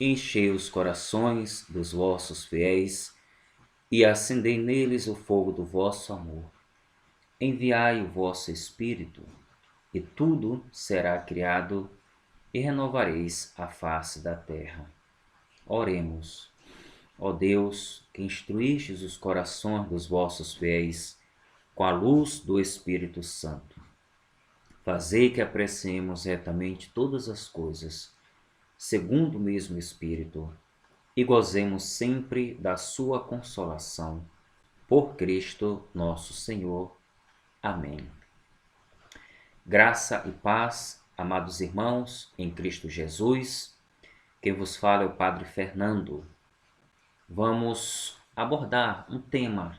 Enchei os corações dos vossos fiéis e acendei neles o fogo do vosso amor. Enviai o vosso Espírito, e tudo será criado, e renovareis a face da terra. Oremos. Ó Deus, que instruístes os corações dos vossos fiéis com a luz do Espírito Santo, fazei que apreciemos retamente todas as coisas, segundo o mesmo Espírito, e gozemos sempre da sua consolação. Por Cristo nosso Senhor. Amém. Graça e paz, amados irmãos, em Cristo Jesus. Quem vos fala é o Padre Fernando. Vamos abordar um tema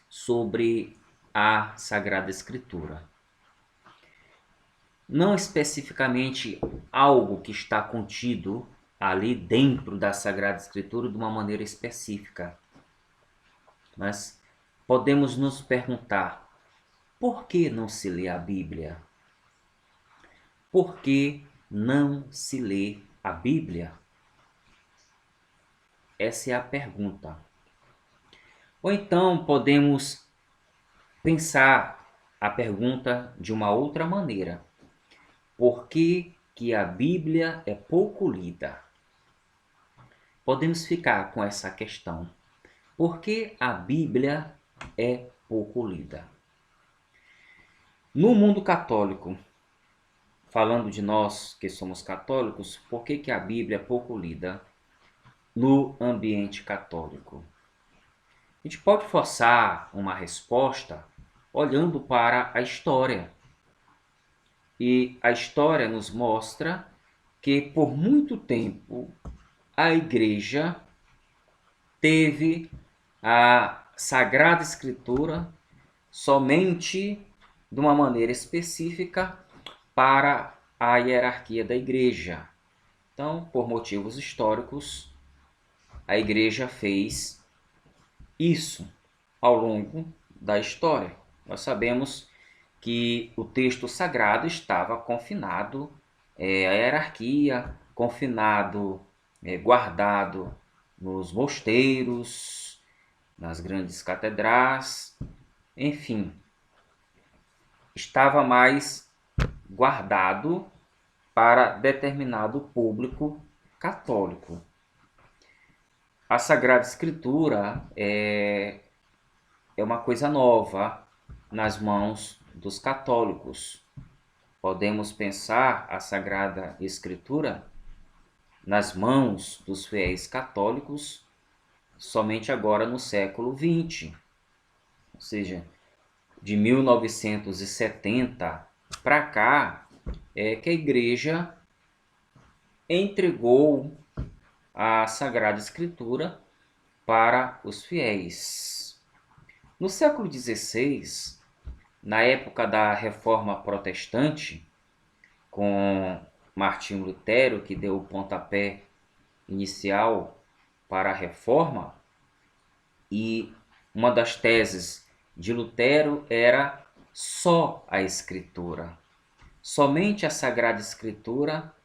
sobre a Sagrada Escritura. Não especificamente algo que está contido ali dentro da Sagrada Escritura de uma maneira específica, mas podemos nos perguntar: por que não se lê a Bíblia? Por que não se lê a Bíblia? Essa é a pergunta. Ou então podemos pensar a pergunta de uma outra maneira: por que a Bíblia é pouco lida? Podemos ficar com essa questão. Por que a Bíblia é pouco lida? No mundo católico, falando de nós que somos católicos, por que a Bíblia é pouco lida no ambiente católico? A gente pode forçar uma resposta olhando para a história. E a história nos mostra que por muito tempo a Igreja teve a Sagrada Escritura somente de uma maneira específica para a hierarquia da Igreja. Então, por motivos históricos, a Igreja fez isso ao longo da história. Nós sabemos que o texto sagrado estava confinado à hierarquia, confinado, guardado nos mosteiros, nas grandes catedrais, enfim, estava mais guardado para determinado público católico. A Sagrada Escritura é uma coisa nova nas mãos dos católicos. Podemos pensar a Sagrada Escritura nas mãos dos fiéis católicos somente agora no século XX, ou seja, de 1970 para cá é que a Igreja entregou a Sagrada Escritura para os fiéis. No século XVI, na época da Reforma Protestante, com Martinho Lutero, que deu o pontapé inicial para a Reforma, e uma das teses de Lutero era só a Escritura. Somente a Sagrada Escritura,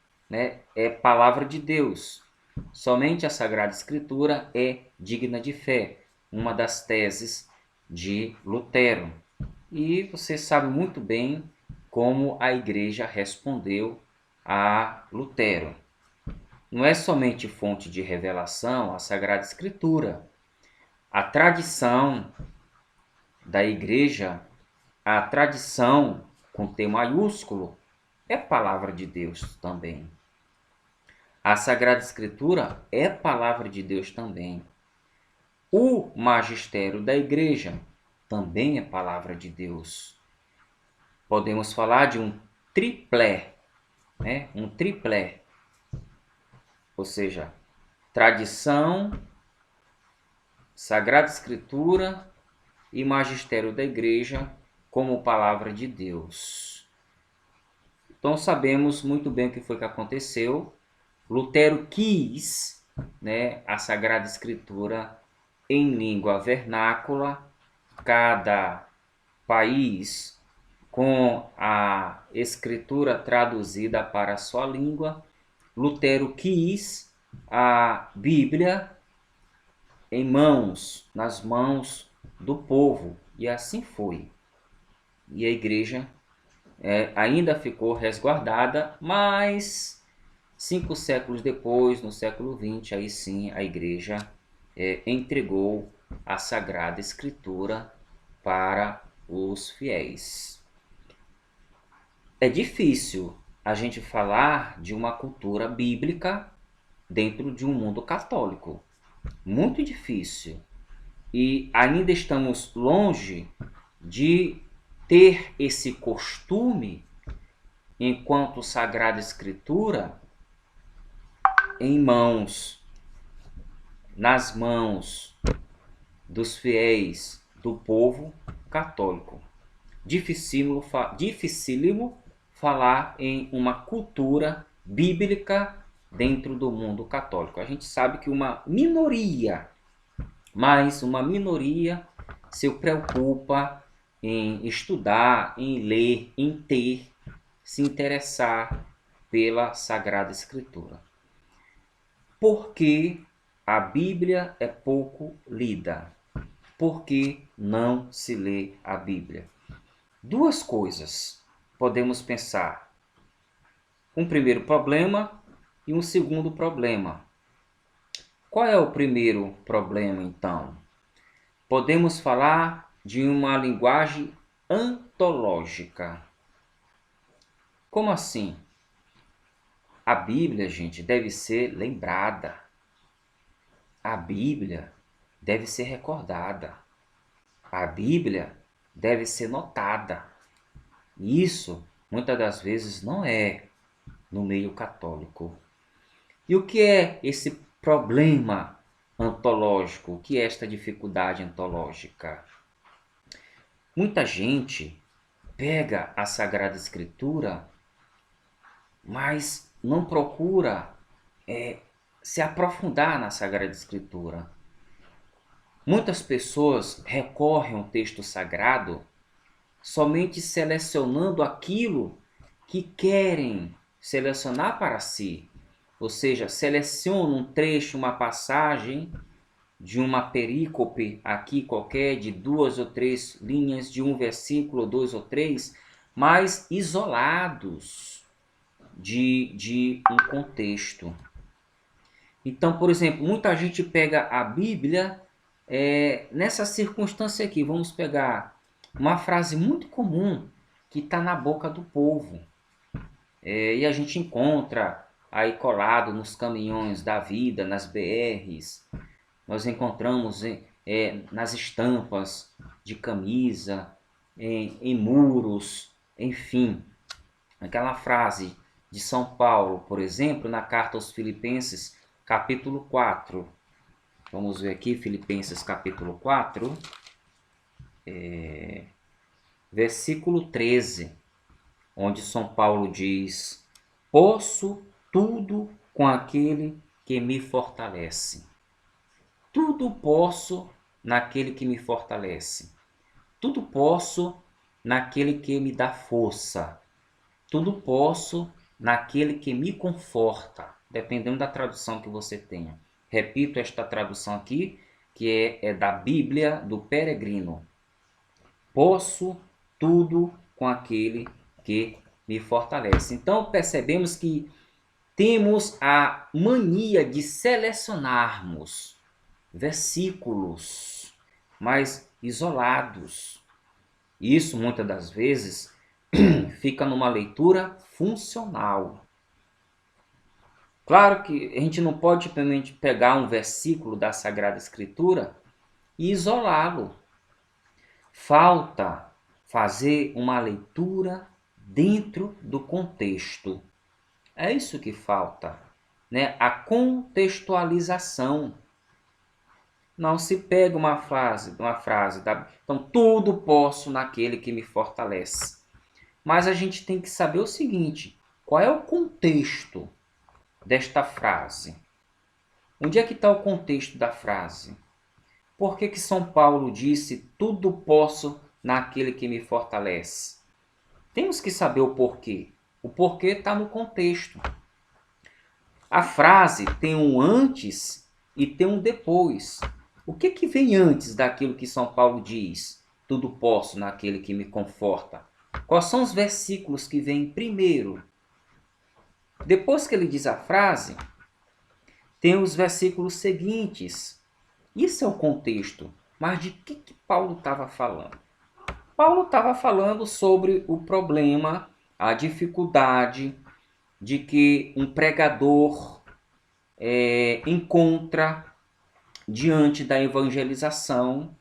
é palavra de Deus. Somente a Sagrada Escritura é digna de fé. Uma das teses de Lutero. E você sabe muito bem como a Igreja respondeu a Lutero. Não é somente fonte de revelação a Sagrada Escritura. A tradição da Igreja, a tradição com T maiúsculo, é palavra de Deus também. A Sagrada Escritura é palavra de Deus também. O magistério da Igreja também é palavra de Deus. Podemos falar de um triplé, um triplé. Ou seja, tradição, Sagrada Escritura e magistério da Igreja como palavra de Deus. Então sabemos muito bem o que foi que aconteceu. Lutero quis, a Sagrada Escritura em língua vernácula, cada país com a escritura traduzida para a sua língua, Lutero quis a Bíblia nas mãos do povo, e assim foi. E a igreja ainda ficou resguardada, mas 5 séculos depois, no século XX, aí sim a igreja entregou a Sagrada Escritura para os fiéis. É difícil a gente falar de uma cultura bíblica dentro de um mundo católico. Muito difícil. E ainda estamos longe de ter esse costume, enquanto Sagrada Escritura, nas mãos dos fiéis do povo católico. Dificílimo falar em uma cultura bíblica dentro do mundo católico. A gente sabe que uma minoria se preocupa em estudar, em ler, se interessar pela Sagrada Escritura. Por que a Bíblia é pouco lida? Por que não se lê a Bíblia? Duas coisas podemos pensar. Um primeiro problema e um segundo problema. Qual é o primeiro problema, então? Podemos falar de uma linguagem antológica. Como assim? A Bíblia, gente, deve ser lembrada. A Bíblia deve ser recordada. A Bíblia deve ser notada. E isso, muitas das vezes, não é no meio católico. E o que é esse problema antológico? O que é esta dificuldade antológica? Muita gente pega a Sagrada Escritura, mas não procura se aprofundar na Sagrada Escritura. Muitas pessoas recorrem ao texto sagrado somente selecionando aquilo que querem selecionar para si. Ou seja, seleciona um trecho, uma passagem de uma perícope aqui qualquer, de 2 ou 3 linhas, de um versículo, 2 ou 3, mas isolados de um contexto. Então, por exemplo, muita gente pega a Bíblia nessa circunstância aqui. Vamos pegar uma frase muito comum que está na boca do povo. E a gente encontra aí colado nos caminhões da vida, nas BRs. Nós encontramos nas estampas de camisa, em muros, enfim. Aquela frase de São Paulo, por exemplo, na carta aos Filipenses, capítulo 4. Vamos ver aqui, Filipenses capítulo 4, versículo 13, onde São Paulo diz: posso tudo com aquele que me fortalece. Tudo posso naquele que me fortalece. Tudo posso naquele que me dá força. Tudo posso naquele que me conforta, dependendo da tradução que você tenha. Repito esta tradução aqui, que é da Bíblia do Peregrino. Posso tudo com aquele que me fortalece. Então percebemos que temos a mania de selecionarmos versículos mais isolados. Isso muitas das vezes fica numa leitura funcional. Claro que a gente não pode simplesmente pegar um versículo da Sagrada Escritura e isolá-lo. Falta fazer uma leitura dentro do contexto. É isso que falta, né? A contextualização. Não se pega uma frase então tudo posso naquele que me fortalece. Mas a gente tem que saber o seguinte: qual é o contexto desta frase? Onde é que está o contexto da frase? Por que São Paulo disse tudo posso naquele que me fortalece? Temos que saber o porquê. O porquê está no contexto. A frase tem um antes e tem um depois. O que vem antes daquilo que São Paulo diz? Tudo posso naquele que me conforta. Quais são os versículos que vêm primeiro? Depois que ele diz a frase, tem os versículos seguintes. Isso é o contexto. Mas de que Paulo estava falando? Paulo estava falando sobre o problema, a dificuldade de que um pregador encontra diante da evangelização.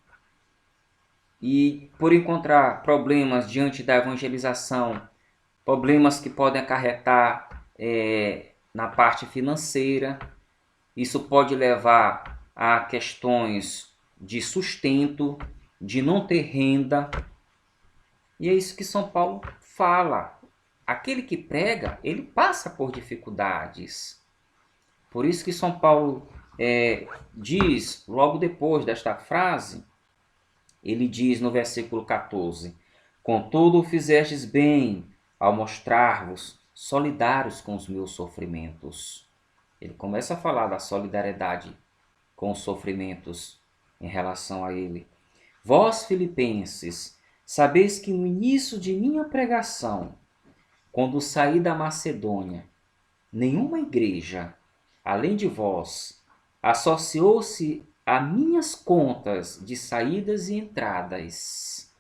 E por encontrar problemas diante da evangelização, problemas que podem acarretar na parte financeira, isso pode levar a questões de sustento, de não ter renda. E é isso que São Paulo fala. Aquele que prega, ele passa por dificuldades. Por isso que São Paulo diz, logo depois desta frase, ele diz no versículo 14: Contudo fizestes bem ao mostrar-vos solidários com os meus sofrimentos. Ele começa a falar da solidariedade com os sofrimentos em relação a ele. Vós, filipenses, sabeis que no início de minha pregação, quando saí da Macedônia, nenhuma igreja, além de vós, associou-se a minhas contas de saídas e entradas.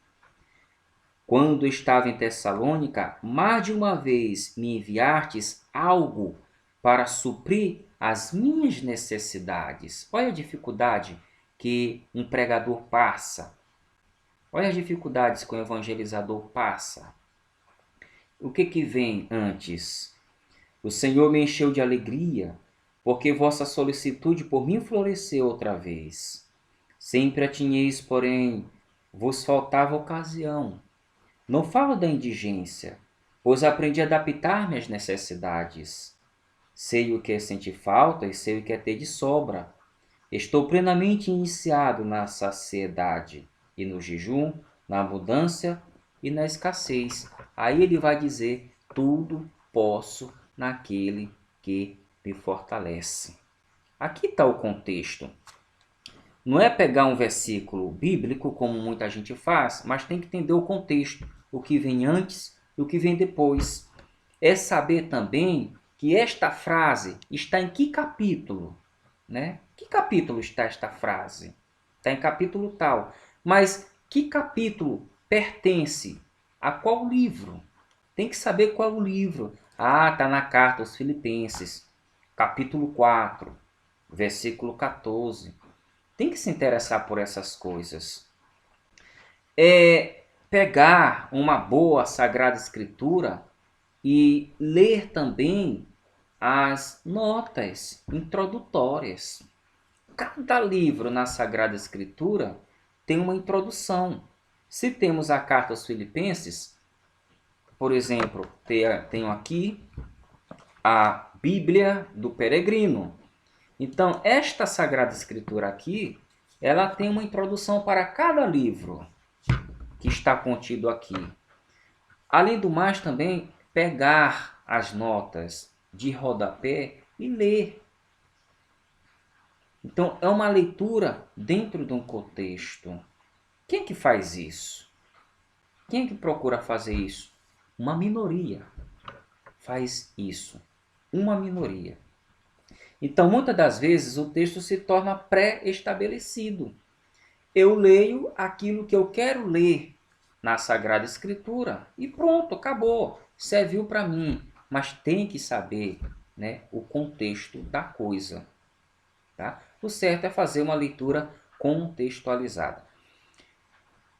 Quando estava em Tessalônica, mais de uma vez me enviastes algo para suprir as minhas necessidades. Olha a dificuldade que um pregador passa. Olha as dificuldades que o evangelizador passa. O que vem antes? O Senhor me encheu de alegria, porque vossa solicitude por mim floresceu outra vez. Sempre a tinheis, porém, vos faltava ocasião. Não falo da indigência, pois aprendi a adaptar-me às necessidades. Sei o que é sentir falta e sei o que é ter de sobra. Estou plenamente iniciado na saciedade e no jejum, na abundância e na escassez. Aí ele vai dizer, tudo posso naquele que me fortalece. Aqui está o contexto. Não é pegar um versículo bíblico, como muita gente faz, mas tem que entender o contexto, o que vem antes e o que vem depois. É saber também que esta frase está em que capítulo, né? Que capítulo está esta frase? Está em capítulo tal. Mas que capítulo pertence a qual livro? Tem que saber qual é o livro. Ah, está na carta aos Filipenses, capítulo 4, versículo 14. Tem que se interessar por essas coisas. É pegar uma boa Sagrada Escritura e ler também as notas introdutórias. Cada livro na Sagrada Escritura tem uma introdução. Se temos a carta aos Filipenses, por exemplo, tenho aqui a Bíblia do Peregrino. Então, esta Sagrada Escritura aqui, ela tem uma introdução para cada livro que está contido aqui. Além do mais, também pegar as notas de rodapé e ler. Então, é uma leitura dentro de um contexto. Quem é que faz isso? Quem é que procura fazer isso? Uma minoria faz isso. Uma minoria. Então, muitas das vezes, o texto se torna pré-estabelecido. Eu leio aquilo que eu quero ler na Sagrada Escritura e pronto, acabou. Serviu para mim. Mas tem que saber, né, o contexto da coisa. Tá? O certo é fazer uma leitura contextualizada.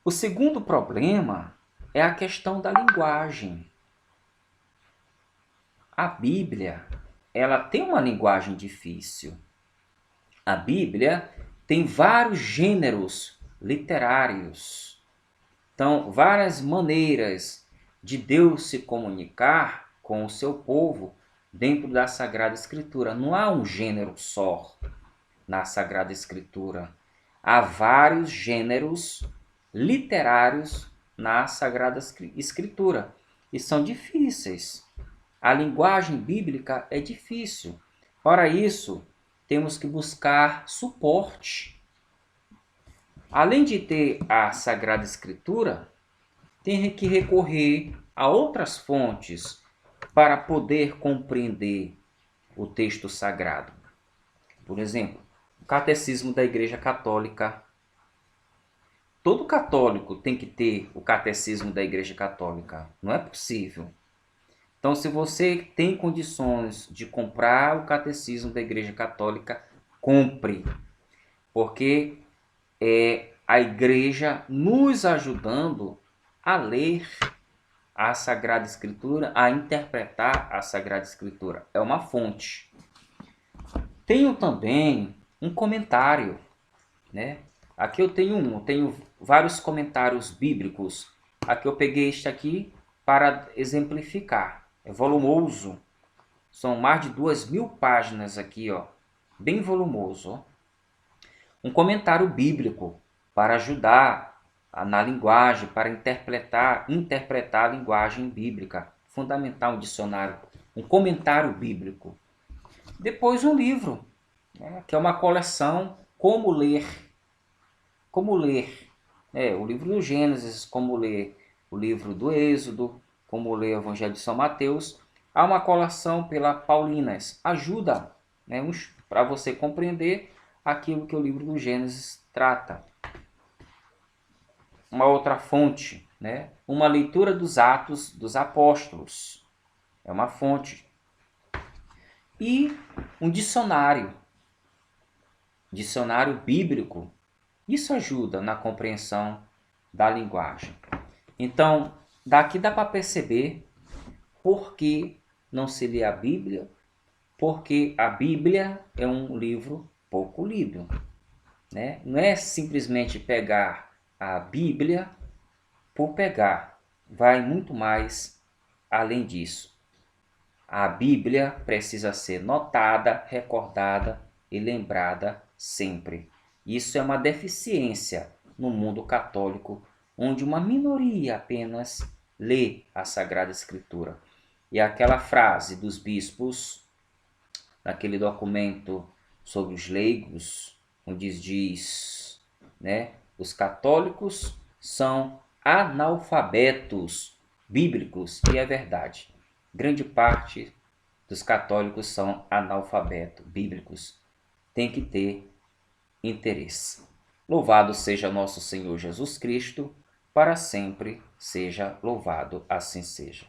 O segundo problema é a questão da linguagem. A Bíblia, ela tem uma linguagem difícil. A Bíblia tem vários gêneros literários. Então, várias maneiras de Deus se comunicar com o seu povo dentro da Sagrada Escritura. Não há um gênero só na Sagrada Escritura. Há vários gêneros literários na Sagrada Escritura e são difíceis. A linguagem bíblica é difícil. Para isso, temos que buscar suporte. Além de ter a Sagrada Escritura, tem que recorrer a outras fontes para poder compreender o texto sagrado. Por exemplo, o Catecismo da Igreja Católica. Todo católico tem que ter o Catecismo da Igreja Católica. Não é possível. Então, se você tem condições de comprar o Catecismo da Igreja Católica, compre. Porque é a Igreja nos ajudando a ler a Sagrada Escritura, a interpretar a Sagrada Escritura. É uma fonte. Tenho também um comentário, né? Aqui eu tenho vários comentários bíblicos. Aqui eu peguei este aqui para exemplificar. É volumoso. São mais de 2.000 páginas aqui, ó. Bem volumoso, ó. Um comentário bíblico para ajudar na linguagem, para interpretar a linguagem bíblica. Fundamental um dicionário, um comentário bíblico. Depois um livro, né, que é uma coleção Como Ler. Como ler o livro do Gênesis, como ler o livro do Êxodo, como ler o Evangelho de São Mateus. Há uma coleção pela Paulinas. Ajuda, né, para você compreender aquilo que o livro do Gênesis trata. Uma outra fonte, né, uma leitura dos Atos dos Apóstolos. É uma fonte. E um dicionário bíblico. Isso ajuda na compreensão da linguagem. Então, daqui dá para perceber por que não se lê a Bíblia, porque a Bíblia é um livro pouco lido, né? Não é simplesmente pegar a Bíblia por pegar, vai muito mais além disso. A Bíblia precisa ser notada, recordada e lembrada sempre. Isso é uma deficiência no mundo católico, onde uma minoria apenas lê a Sagrada Escritura. E aquela frase dos bispos, naquele documento sobre os leigos, onde diz, né, os católicos são analfabetos bíblicos, e é verdade. Grande parte dos católicos são analfabetos bíblicos. Tem que ter interesse. Louvado seja nosso Senhor Jesus Cristo, para sempre seja louvado, assim seja.